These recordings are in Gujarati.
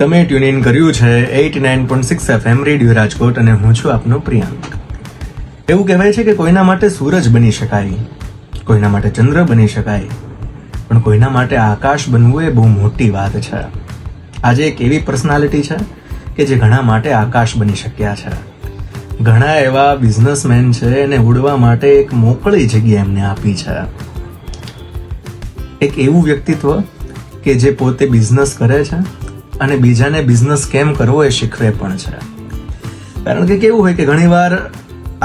તમે ટ્યુન ઇન કર્યું છે 89.6 FM રેડિયો રાજકોટ અને હું છું આપનો પ્રિયાંક. એવું કહેવાય છે કે કોઈના માટે સૂરજ બની શકાય, કોઈના માટે ચંદ્ર બની શકાય, પણ કોઈના માટે આકાશ બનવું એ બહુ મોટી વાત છે. આજે એક એવી પર્સનાલિટી છે કે જે ઘણા માટે આકાશ બની શક્યા છે. ઘણા એવા બિઝનેસમેન છે એને ઉડવા માટે એક મોકળી જગ્યા એમને આપી છે. એક એવું વ્યક્તિત્વ કે જે પોતે બિઝનેસ કરે છે અને બીજાને બિઝનેસ કેમ કરવો એ શીખવે પણ છે. કારણ કે કેવું હોય કે ઘણીવાર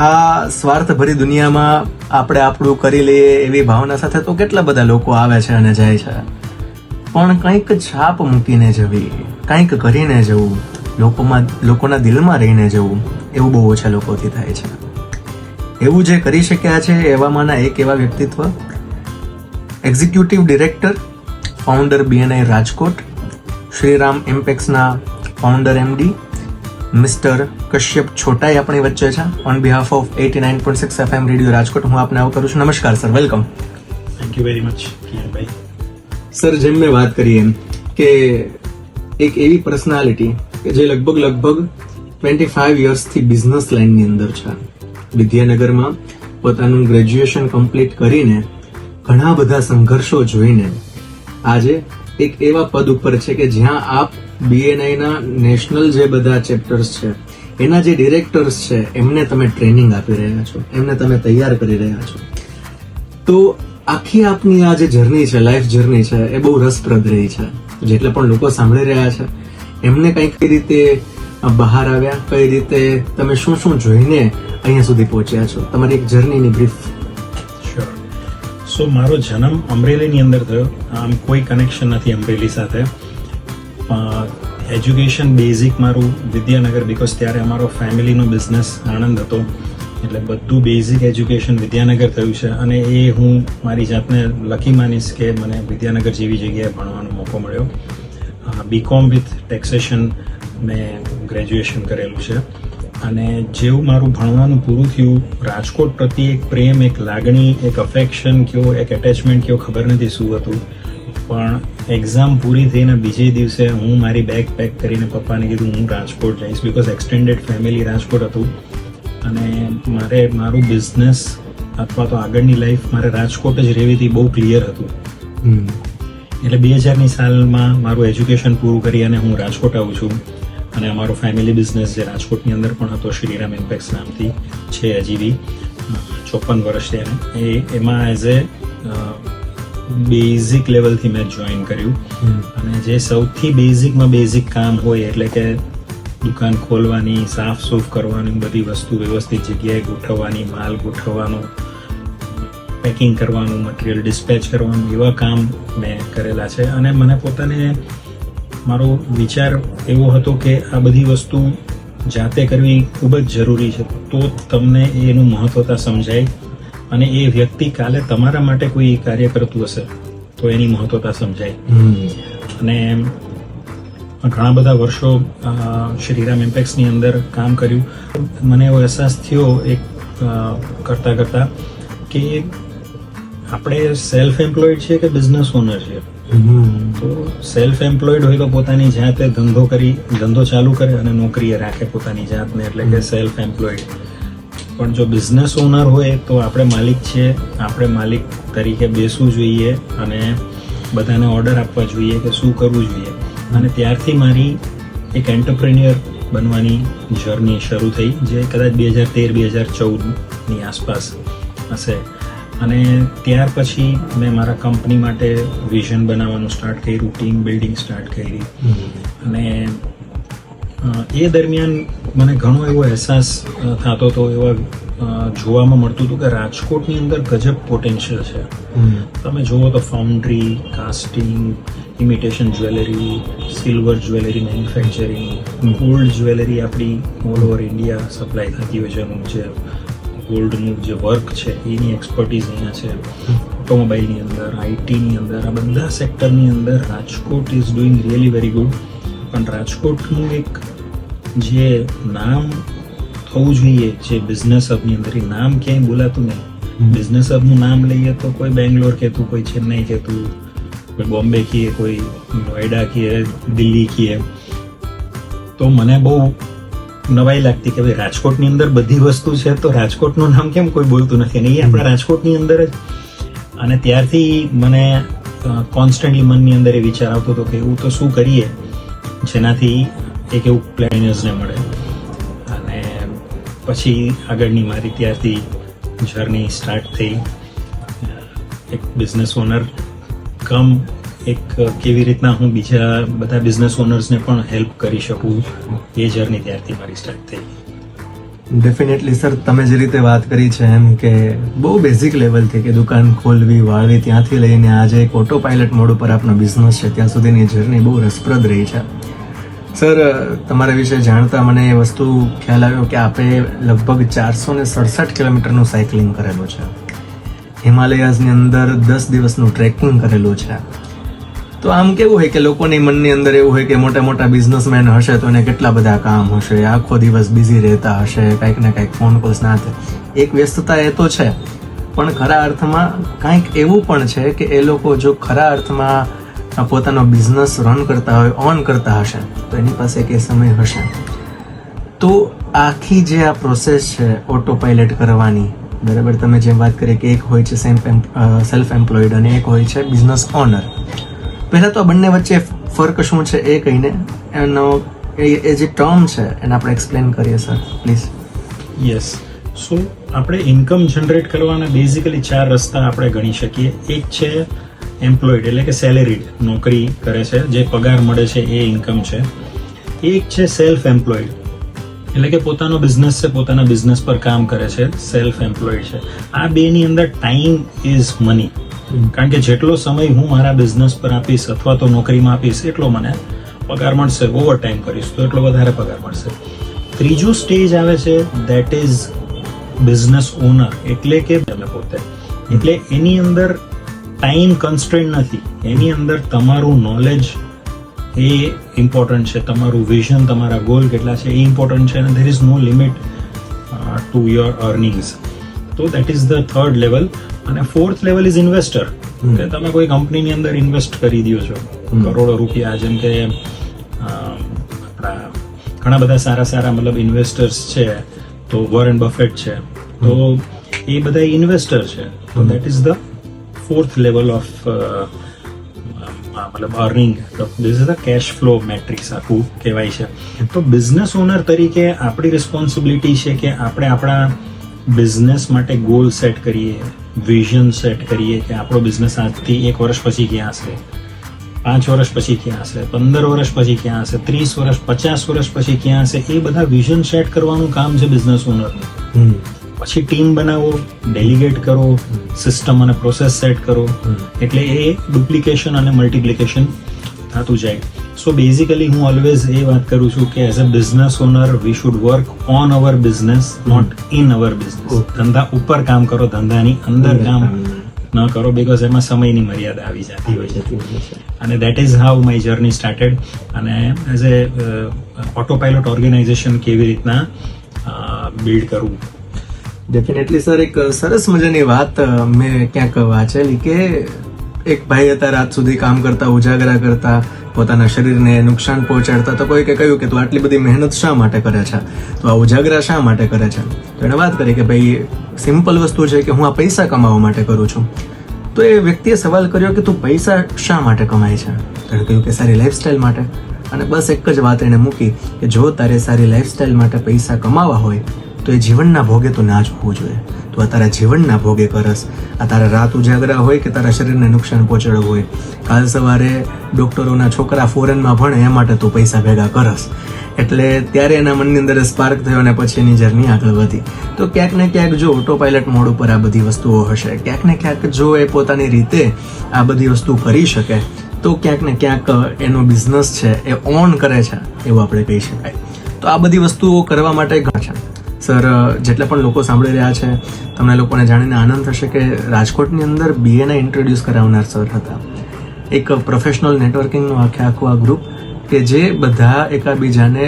આ સ્વાર્થભરી દુનિયામાં આપણે આપણું કરી લઈએ એવી ભાવના સાથે તો કેટલા બધા લોકો આવે છે અને જાય છે, પણ કંઈક છાપ મૂકીને જવી, કંઈક કરીને જવું, લોકોના દિલમાં રહીને જવું, એવું બહુ ઓછા લોકોથી થાય છે. એવું જે કરી શક્યા છે એવામાંના એક એવા વ્યક્તિત્વ, executive director, founder BNI Rajkot, Shriram ઇમ્પેક્ટ્સના founder MD mister Kashyap Chhotai આપણી વચ્ચે છે. On behalf of 89.6 FM radio Rajkot હું આપને આવું કરું છું. નમસ્કાર sir, welcome. Thank you very much Kiranbhai. Sir, જેમ મેં વાત કરી એમ કે એક એવી પર્સનાલિટી કે જે લગભગ 25 યર્સથી બિઝનેસ લાઇનની અંદર છે. વિદ્યાનગરમાં પોતાનું ગ્રેજ્યુએશન કમ્પ્લીટ કરીને ઘણા બધા સંઘર્ષો જોઈને આજે એક એવા પદ ઉપર છે કે જ્યાં આપ BNIના નેશનલ જે બધા ચેપ્ટર્સ છે એના જે ડિરેક્ટર્સ છે એમને તમે ટ્રેનિંગ આપી રહ્યા છો, એમને તમે તૈયાર કરી રહ્યા છો. તો આખી આપની આ જે જર્ની છે, લાઈફ જર્ની છે, એ બહુ રસપ્રદ રહી છે. જેટલા પણ લોકો સાંભળી રહ્યા છે એમને કઈ રીતે બહાર આવ્યા, કઈ રીતે તમે શું શું જોઈને અહીંયા સુધી પહોંચ્યા છો, તમારી એક જર્નીની બ્રીફ. સો મારો જન્મ અમરેલીની અંદર થયો. આમ કોઈ કનેક્શન નથી અમરેલી સાથે. એજ્યુકેશન બેઝિક મારું વિદ્યાનગર, બિકોઝ ત્યારે અમારો ફેમિલીનો બિઝનેસ આણંદ હતો, એટલે બધું બેઝિક એજ્યુકેશન વિદ્યાનગર થયું છે. અને એ હું મારી જાતને લકી માનીશ કે મને વિદ્યાનગર જેવી જગ્યાએ ભણવાનો મોકો મળ્યો. BCom વિથ ટેક્સેશન મેં ગ્રેજ્યુએશન કરેલું છે. અને જેવું મારું ભણવાનું પૂરું થયું, રાજકોટ પ્રત્યે એક પ્રેમ, એક લાગણી, એક અફેક્શન કયો, એક એટેચમેન્ટ કયો, ખબર નથી શું હતું. પણ એક્ઝામ પૂરી થઈને બીજે દિવસે હું મારી બેગ પેક કરીને પપ્પાને કીધું હું રાજકોટ જઈશ, બિકોઝ એક્સટેન્ડેડ ફેમિલી રાજકોટ હતું અને મારે મારું બિઝનેસ અથવા તો આગળની લાઈફ મારે રાજકોટ જ રહેવી હતી, બહુ ક્લિયર હતું. એટલે 2000ની સાલમાં મારું એજ્યુકેશન પૂરું કરી અને હું રાજકોટ આવું છું. અને અમારો ફેમિલી બિઝનેસ જે રાજકોટની અંદર પણ હતો, શ્રીરામ ઇમ્પેક્ટ્સ નામથી છે હજી બી, 54 વર્ષ છે. એમાં એઝ એ બેઝિક લેવલથી મેં જોઈન કર્યું. અને જે સૌથી બેઝિકમાં બેઝિક કામ હોય એટલે કે દુકાન ખોલવાની, સાફ સૂફ કરવાની, બધી વસ્તુ વ્યવસ્થિત જગ્યાએ ગોઠવવાની, માલ ગોઠવવાનો, પેકિંગ કરવાનું, મટીરિયલ ડિસ્પેચ કરવાનું, એવા કામ મેં કરેલા છે. અને મને પોતાને મારો વિચાર એવો હતો કે આ બધી વસ્તુ જાતે કરવી ખૂબ જ જરૂરી છે, તો તમને એનું મહત્વતા સમજાય અને એ વ્યક્તિ કાલે તમારા માટે કોઈ કાર્ય કરતું હશે તો એની મહત્વતા સમજાય. અને ઘણા બધા વર્ષો શ્રીરામ ઇમ્પેક્ટ્સની અંદર કામ કર્યું. મને એવો અહેસાસ થયો એક કરતા કે આપણે સેલ્ફ એમ્પ્લોયડ છીએ કે બિઝનેસ ઓનર છીએ. તો સેલ્ફ એમ્પ્લોયડ હોય તો પોતાની જાતે ધંધો ચાલુ કરે અને નોકરીએ રાખે પોતાની જાતને, એટલે કે સેલ્ફ એમ્પ્લોયડ. પણ જો બિઝનેસ ઓનર હોય તો આપણે માલિક છીએ, આપણે માલિક તરીકે બેસવું જોઈએ અને બધાને ઓર્ડર આપવા જોઈએ કે શું કરવું જોઈએ. અને ત્યારથી મારી એક એન્ટરપ્રેન્યોર બનવાની જર્ની શરૂ થઈ, જે કદાચ 2013-2014ની આસપાસ હશે. અને ત્યાર પછી મેં મારા કંપની માટે વિઝન બનાવવાનું સ્ટાર્ટ કર્યું, ટીમ બિલ્ડિંગ સ્ટાર્ટ કરી. અને એ દરમિયાન મને ઘણો એવો અહેસાસ થતો હતો, એવા જોવામાં મળતું હતું કે રાજકોટની અંદર ગજબ પોટેન્શિયલ છે. તમે જુઓ તો foundry, casting, imitation jewellery, silver jewellery manufacturing, gold jewellery આપણી ઓલ ઓવર ઇન્ડિયા સપ્લાય થતી હોય છે. એનું જે ગોલ્ડનું જે વર્ક છે એની એક્સપર્ટીઝ અહીંયા છે. ઓટોમોબાઈલની અંદર, આઈટીની અંદર, આ બધા સેક્ટરની અંદર Rajkot is doing really very good. પણ રાજકોટનું એક જે નામ થવું જોઈએ, જે બિઝનેસ હબની અંદર, એ નામ ક્યાંય બોલાતું નહીં. બિઝનેસ હબનું નામ લઈએ તો કોઈ બેંગ્લોર કહેતું, કોઈ ચેન્નઈ કહેતું, કોઈ બોમ્બે કીએ, કોઈ નોઈડા કીએ, દિલ્હી કીએ, તો મને બહુ નવાઈ લાગતી કે ભાઈ રાજકોટની અંદર બધી વસ્તુ છે તો રાજકોટનું નામ કેમ કોઈ બોલતું નથી, અને એ આપણા રાજકોટની અંદર જ. અને ત્યારથી મને કોન્સ્ટન્ટલી મનની અંદર એ વિચાર આવતો હતો કે એવું તો શું કરીએ જેનાથી એક એવું પ્લેનર્સને મળે. અને પછી આગળની મારી ત્યારથી જર્ની સ્ટાર્ટ થઈ. એક બિઝનેસ ઓનર કમ એક કેવી રીતના હું બીજા બધા બિઝનેસ ઓનર્સને પણ હેલ્પ કરી શકું, એ જર્ની ત્યારથી મારી સ્ટાર્ટ થઈ. ડેફિનેટલી સર, તમે જે રીતે વાત કરી છે એમ કે બહુ બેઝિક લેવલથી કે દુકાન ખોલવી વાળવી ત્યાંથી લઈને આજે એક ઓટો પાયલટ મોડ ઉપર આપનો બિઝનેસ છે ત્યાં સુધીની જર્ની બહુ રસપ્રદ રહી છે. સર, તમારા વિશે જાણતા મને એ વસ્તુ ખ્યાલ આવ્યો કે આપે લગભગ 467 કિલોમીટરનું સાયકલિંગ કરેલું છે, હિમાલયાઝની અંદર 10 દિવસનું ટ્રેકિંગ કરેલું છે. તો આમ કેવું હોય કે લોકોની મનની અંદર એવું હોય કે મોટા મોટા બિઝનેસમેન હશે તો એને કેટલા બધા કામ હશે, આખો દિવસ બિઝી રહેતા હશે, કંઈક ને કંઈક ફોન કોલ્સ ના થાય. એક વ્યસ્તતા એ તો છે, પણ ખરા અર્થમાં કંઈક એવું પણ છે કે એ લોકો જો ખરા અર્થમાં પોતાનો બિઝનેસ રન કરતા હોય, ઓન કરતા હશે તો એની પાસે એક સમય હશે. તો આખી જે આ પ્રોસેસ છે ઓટો પાયલટ કરવાની, બરાબર, તમે જેમ વાત કરી કે એક હોય છે સેલ્ફ એમ્પ્લોયડ અને એક હોય છે બિઝનેસ ઓનર. પહેલાં તો આ બંને વચ્ચે ફર્ક શું છે એ કહીને એનો એ જે ટર્મ છે એને આપણે એક્સપ્લેન કરીએ સર, પ્લીઝ. યસ. સો આપણે ઇન્કમ જનરેટ કરવાના બેઝિકલી 4 રસ્તા આપણે ગણી શકીએ. એક છે એમ્પ્લોયડ એટલે કે સેલેરીડ, નોકરી કરે છે, જે પગાર મળે છે એ ઇન્કમ છે. એક છે સેલ્ફ એમ્પ્લોયડ એટલે કે પોતાનો બિઝનેસ છે, પોતાના બિઝનેસ પર કામ કરે છે, સેલ્ફ એમ્પ્લોયડ છે. આ બેની અંદર ટાઈમ ઇઝ મની, કારણ કે જેટલો સમય હું મારા બિઝનેસ પર આપીશ અથવા તો નોકરીમાં આપીશ એટલો મને પગાર મળશે. ઓવર ટાઈમ કરીશ તો એટલો વધારે પગાર મળશે. ત્રીજો સ્ટેજ આવે છે ધેટ ઇઝ બિઝનેસ ઓનર એટલે કે તમે પોતે, એટલે એની અંદર ટાઈમ કન્સ્ટ્રેન્ટ નથી, એની અંદર તમારું નોલેજ એ ઇમ્પોર્ટન્ટ છે, તમારું વિઝન, તમારા ગોલ કેટલા છે એ ઇમ્પોર્ટન્ટ છે, અને there is no limit to your earnings. તો that is the third level. અને ફોર્થ લેવલ ઇઝ ઇન્વેસ્ટર, કે તમે કોઈ કંપનીની અંદર ઇન્વેસ્ટ કરી દો છો કરોડો રૂપિયા. જેમ કે આપણા ઘણા બધા સારા સારા મતલબ ઇન્વેસ્ટર્સ છે, તો વોરેન બફેટ છે, તો એ બધા ઇન્વેસ્ટર છે. તો that is the fourth level of મતલબ earning. This is the cash flow matrix આખું કહેવાય છે. તો બિઝનેસ ઓનર તરીકે આપણી રિસ્પોન્સિબિલિટી છે કે આપણે આપણા બિઝનેસ માટે ગોલ સેટ કરીએ, વિઝન સેટ કરીએ કે આપણો બિઝનેસ આજથી 1 વર્ષ પછી ક્યાં હશે, 5 વર્ષ પછી ક્યાં હશે, 15 વર્ષ પછી ક્યાં હશે, 30 વર્ષ, 50 વર્ષ પછી ક્યાં હશે. એ બધા વિઝન સેટ કરવાનું કામ છે બિઝનેસ ઓનરનું. પછી ટીમ બનાવો, ડેલિગેટ કરો, સિસ્ટમ અને પ્રોસેસ સેટ કરો, એટલે એ ડુપ્લિકેશન અને મલ્ટિપ્લિકેશન થતું જાય. સો બેઝિકલી હું ઓલવેઝ એ વાત કરું છું કે as a business owner we should work on our business, not in our business. ધંધા ઉપર કામ કરો, ધંધાની અંદર કામ ન કરો, બીકોઝ એમાં સમયની મર્યાદા આવી જતી હોય છે. અને that is how my journey started. અને as a auto pilot organisation કેવી રીતના બિલ્ડ કરવું. ડેફિનેટલી સર, એક સરસ મજાની વાત મેં ક્યાંક વાંચેલી કે એક ભાઈ હતા, રાત સુધી કામ કરતા, ઉજાગરા કરતા, પોતાના શરીરને નુકસાન પહોંચાડતા. તો કોઈકે કહ્યું કે તું આટલી બધી મહેનત શા માટે કરે છે, તો આ ઉજાગરા શા માટે કરે છે? તો એણે વાત કરી કે ભાઈ સિમ્પલ વસ્તુ છે કે હું આ પૈસા કમાવા માટે કરું છું. તો એ વ્યક્તિએ સવાલ કર્યો કે તું પૈસા શા માટે કમાય છે? તો એણે કહ્યું કે સારી લાઈફસ્ટાઈલ માટે. અને બસ એક જ વાત એણે મૂકી કે જો તારે સારી લાઈફસ્ટાઈલ માટે પૈસા કમાવા હોય તો એ જીવનના ભોગે તો ના જ હોવું જોઈએ. તો આ તારા જીવનના ભોગે કરસ, આ તારા રાત ઉજાગરા હોય કે તારા શરીરને નુકસાન પહોંચાડવું હોય, કાલ સવારે ડોક્ટરોના છોકરા ફોરેનમાં ભણે એ માટે તું પૈસા ભેગા કરસ. એટલે ત્યારે એના મનની અંદર સ્પાર્ક થયો અને પછી એની જર્ની આગળ વધી. તો ક્યાંક ને ક્યાંક જો ઓટો પાયલટ મોડ ઉપર આ બધી વસ્તુઓ હશે, ક્યાંક ને ક્યાંક જો એ પોતાની રીતે આ બધી વસ્તુ કરી શકે તો ક્યાંક ને ક્યાંક એનો બિઝનેસ છે એ ઓન કરે છે એવું આપણે કહી શકાય. તો આ બધી વસ્તુઓ કરવા માટે ઘણા છે. સર, જેટલા પણ લોકો સાંભળી રહ્યા છે તમને લોકોને જાણીને આનંદ થશે કે રાજકોટની અંદર BAને ઇન્ટ્રોડ્યુસ કરાવનાર સર હતા. એક પ્રોફેશનલ નેટવર્કિંગનું આખું આ ગ્રુપ કે જે બધા એકાબીજાને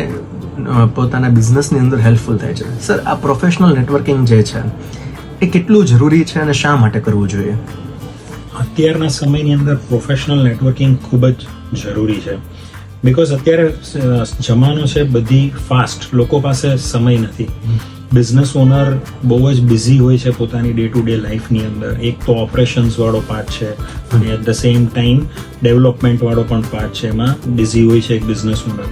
પોતાના બિઝનેસની અંદર હેલ્પફુલ થાય છે. સર, આ પ્રોફેશનલ નેટવર્કિંગ જે છે એ કેટલું જરૂરી છે અને શા માટે કરવું જોઈએ? અત્યારના સમયની અંદર પ્રોફેશનલ નેટવર્કિંગ ખૂબ જ જરૂરી છે. બીકોઝ અત્યારે જમાનો છે બધી ફાસ્ટ, લોકો પાસે સમય નથી. બિઝનેસ ઓનર બહુ જ બિઝી હોય છે પોતાની ડે ટુ ડે લાઈફની અંદર. એક તો ઓપરેશન્સ વાળો પાર્ટ છે અને at the same time development વાળો પણ પાર્ટ છે, એમાં બિઝી હોય છે એક બિઝનેસ ઓનર.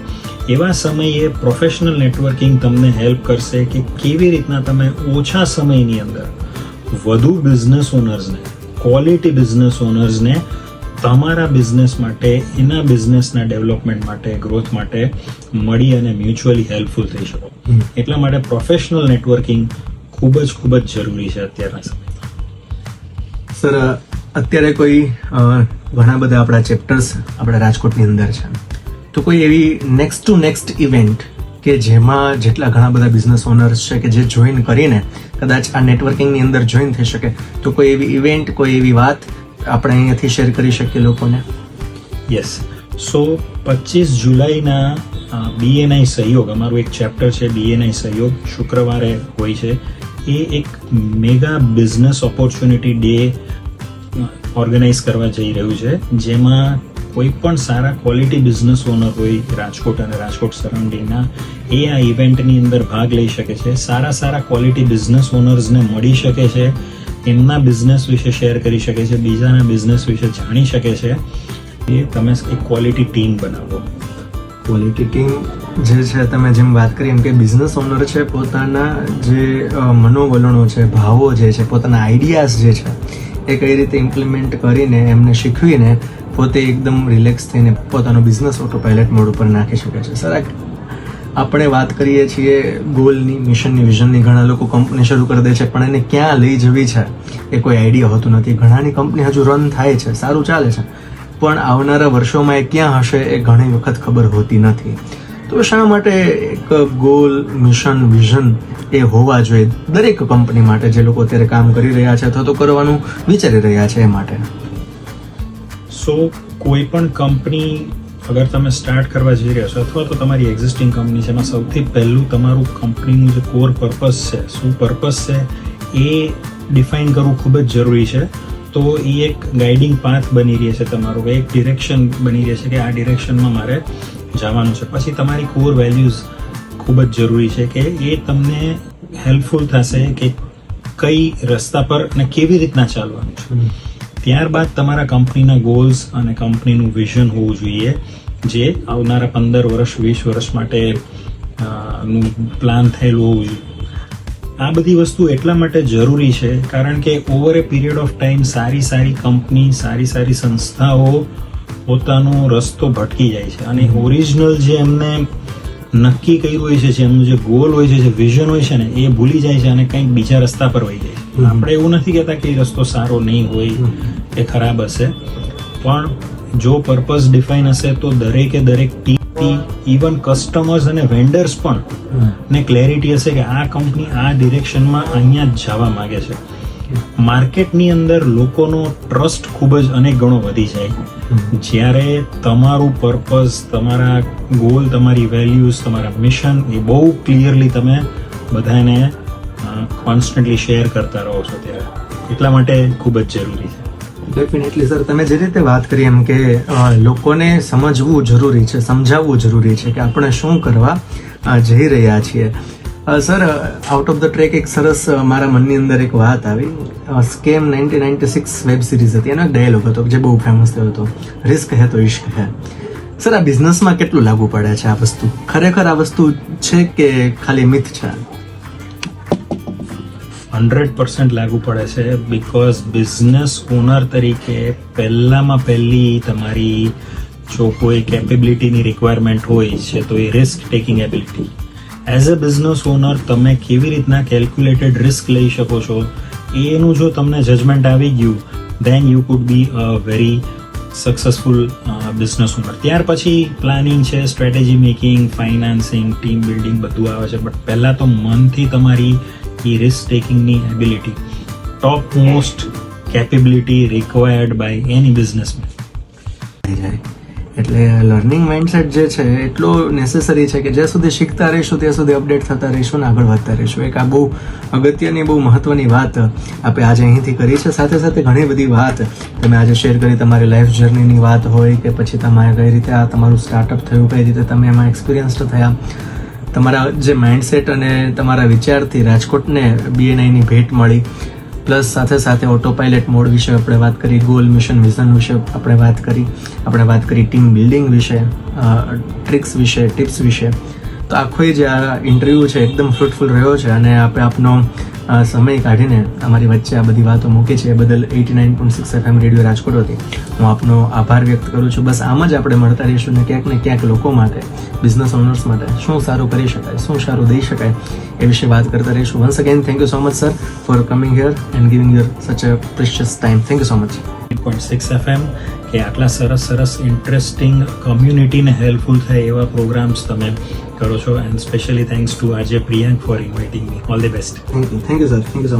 એવા સમયે પ્રોફેશનલ નેટવર્કિંગ તમને હેલ્પ કરશે કે કેવી રીતના તમે ઓછા સમયની અંદર વધુ બિઝનેસ ઓનર્સને, ક્વોલિટી બિઝનેસ ઓનર્સને તમારા બિઝનેસ માટે, એના બિઝનેસના ડેવલપમેન્ટ માટે, ગ્રોથ માટે મળી અને મ્યુચ્યુઅલી હેલ્પફુલ થઈ શકો. એટલા માટે પ્રોફેશનલ નેટવર્કિંગ ખૂબ જ જરૂરી છે અત્યારના સમયમાં. સર, અત્યારે કોઈ ઘણા બધા આપણા ચેપ્ટર્સ આપણા રાજકોટની અંદર છે, તો કોઈ એવી નેક્સ્ટ ટુ નેક્સ્ટ ઇવેન્ટ કે જેમાં જેટલા ઘણા બધા બિઝનેસ ઓનર્સ છે કે જે જોઈન કરીને કદાચ આ નેટવર્કિંગની અંદર જોઈન થઈ શકે, તો કોઈ એવી ઇવેન્ટ, કોઈ એવી વાત આપણે અહીંયાથી શેર કરી શકીએ લોકોને? યસ. સો 25 જુલાઈના BNI સહયોગ, અમારું એક ચેપ્ટર છે BNI સહયોગ, શુક્રવારે હોય છે. એ એક mega business opportunity day organise કરવા જઈ રહ્યું છે, જેમાં કોઈ પણ સારા ક્વોલિટી બિઝનેસ ઓનર હોય રાજકોટ અને રાજકોટ સરાઉન્ડિંગના, એ આ ઇવેન્ટની અંદર ભાગ લઈ શકે છે. સારા ક્વોલિટી બિઝનેસ ઓનર્સને મળી શકે છે, એમના બિઝનેસ વિશે શેર કરી શકે છે, બીજાના બિઝનેસ વિશે જાણી શકે છે. એ તમે એક ક્વોલિટી ટીમ બનાવો. ક્વોલિટી ટીમ જે છે, તમે જેમ વાત કરી એમ કે બિઝનેસ ઓનર છે પોતાના જે મનોવલણો છે, ભાવો જે છે, પોતાના આઈડિયાઝ જે છે એ કઈ રીતે ઇમ્પ્લિમેન્ટ કરીને એમને શીખવીને પોતે એકદમ રિલેક્સ થઈને પોતાનો બિઝનેસ ઓટો પાયલટ મોડ ઉપર નાખી શકે છે. સર, આપણે વાત કરીએ છીએ ગોલની, મિશનની, વિઝનની. ઘણા લોકો કંપની શરૂ કરી દે છે પણ એને ક્યાં લઈ જવી છે એ કોઈ આઈડિયા હોતું નથી. ઘણાની કંપની હજુ રન થાય છે, સારું ચાલે છે, પણ આવનારા વર્ષોમાં એ ક્યાં હશે એ ઘણી વખત ખબર હોતી નથી. તો શા માટે એક ગોલ, મિશન, વિઝન એ હોવા જોઈએ દરેક કંપની માટે, જે લોકો અત્યારે કામ કરી રહ્યા છે અથવા તો કરવાનું વિચારી રહ્યા છે એ માટે? સો કોઈ પણ કંપની અગર તમે સ્ટાર્ટ કરવા જઈ રહ્યા છો અથવા તો તમારી એક્ઝિસ્ટિંગ કંપની છે, એમાં સૌથી પહેલું તમારું કંપનીનું જે કોર પર્પસ છે, શું પર્પસ છે એ ડિફાઇન કરવું ખૂબ જ જરૂરી છે. તો એ એક ગાઈડિંગ પાથ બની રહે છે તમારું, એક ડિરેક્શન બની રહે છે કે આ ડિરેક્શનમાં મારે જવાનું છે. પછી તમારી કોર વેલ્યુઝ ખૂબ જ જરૂરી છે કે એ તમને હેલ્પફુલ થશે કે કઈ રસ્તા પર અને કેવી રીતના ચાલવાનું છે. ત્યારબાદ તમારા કંપનીના ગોલ્સ અને કંપનીનું વિઝન હોવું જોઈએ, જે આવનારા 15 વર્ષ, 20 વર્ષ માટે નું પ્લાન થયેલું હોવું જોઈએ. આ બધી વસ્તુ એટલા માટે જરૂરી છે કારણ કે over A period of time સારી કંપની, સારી સંસ્થાઓ પોતાનો રસ્તો ભટકી જાય છે અને ઓરિજિનલ જે એમને નક્કી કર્યું હોય છે, જે એમનું જે ગોલ હોય છે, જે વિઝન હોય છે ને, એ ભૂલી જાય છે અને કંઈક બીજા રસ્તા પર વહી જાય છે. આપણે એવું નથી કહેતા કે એ રસ્તો સારો નહીં હોય, એ ખરાબ હશે, પણ જો પર્પઝ ડિફાઇન હશે તો દરેક ટીમ, ઇવન કસ્ટમર્સ અને વેન્ડર્સ પણ ને ક્લેરિટી હશે કે આ કંપની આ ડિરેક્શનમાં અહીંયા જ જવા માંગે છે. માર્કેટની અંદર લોકોનો ટ્રસ્ટ ખૂબ જ અનેક ગણો વધી જાય જ્યારે તમારું પર્પઝ, તમારા ગોલ, તમારી વેલ્યુઝ, તમારા મિશન એ બહુ ક્લિયરલી તમે બધાને કોન્સ્ટન્ટલી શેર કરતા રહો છો ત્યારે. એટલા માટે ખૂબ જ જરૂરી છે. ડેફિનેટલી સર, તમે જે રીતે વાત કરી એમ કે લોકોને સમજવું જરૂરી છે, સમજાવવું જરૂરી છે કે આપણે શું કરવા જઈ રહ્યા છીએ. Sir, out of the track એક સરસ મારા મનની અંદર એક વાત આવી. સ્કેમ 1996 વેબ સિરીઝ હતી, એનો એક ડાયલોગ હતો જે બહુ ફેમસ થયો હતો, રિસ્ક હે તો ઇશ્ક હે. સર, આ બિઝનેસમાં કેટલું લાગુ પડે છે આ વસ્તુ? ખરેખર આ વસ્તુ છે કે ખાલી મિથ છે? 100% લાગુ પડે છે. બીકોઝ બિઝનેસ ઓનર તરીકે પહેલી તમારી જો કોઈ કેપેબિલિટીની રિક્વાયરમેન્ટ હોય છે તો એ risk taking ability. As a business owner તમે કેવી રીતના કેલ્ક્યુલેટેડ રિસ્ક લઈ શકો છો એનું જો તમને જજમેન્ટ આવી ગયું, then you could be a very successful business owner. ત્યાર પછી પ્લાનિંગ છે, strategy making, financing, team building બધું આવે છે, બટ પહેલા તો મનથી તમારી એ રિસ્ક ટેકિંગની ability, top most capability required by any businessman. એટલે લર્નિંગ માઇન્ડસેટ જે છે એટલો નેસેસરી છે કે જ્યાં સુધી શીખતા રહીશું ત્યાં સુધી અપડેટ થતા રહીશું ને આગળ વધતા રહીશું. એક આ બહુ અગત્યની બહુ મહત્વની વાત આપણે આજે અહીંથી કરી છે. સાથે સાથે ઘણી બધી વાત તમે આજે શેર કરી, તમારી લાઈફ જર્નીની વાત હોય કે પછી તમારે કઈ રીતે આ તમારું સ્ટાર્ટઅપ થયું, કઈ રીતે તમે એમાં એક્સપિરિયન્સ્ડ થયા, તમારા જે માઇન્ડસેટ અને તમારા વિચારથી રાજકોટને BNI ની ભેટ મળી, પ્લસ સાથે સાથે ઓટો પાયલટ મોડ વિશે આપણે વાત કરી, ગોલ મિશન વિઝન વિશે આપણે વાત કરી ટીમ બિલ્ડિંગ વિશે, ટ્રિક્સ વિશે, ટિપ્સ વિશે. તો આખો જે આ ઇન્ટરવ્યૂ છે એકદમ ફ્રૂટફુલ રહ્યો છે અને આપણે આપનો સમય કાઢીને અમારી વચ્ચે આ બધી વાતો મૂકી છે એ બદલ 89.6 FM રેડિયો રાજકોટથી હું આપનો આભાર વ્યક્ત કરું છું. બસ આમ જ આપણે મળતા રહીશું ને ક્યાંક લોકો માટે, બિઝનેસ ઓનર્સ માટે શું સારું કરી શકાય, શું સારું દઈ શકાય એ વિશે વાત કરતા રહીશું. Once again thank you so much sir for coming here and giving your such a precious time. Thank you so much. 8.6 FM કે આટલા સરસ ઇન્ટરેસ્ટિંગ કમ્યુનિટીને હેલ્પફુલ થાય એવા પ્રોગ્રામ્સ તમે કરો છો, એન્ડ સ્પેશિયલી થેન્ક્સ ટુ આજે Priyank four inviting me. All the best. Thank you sir. Thank you so much.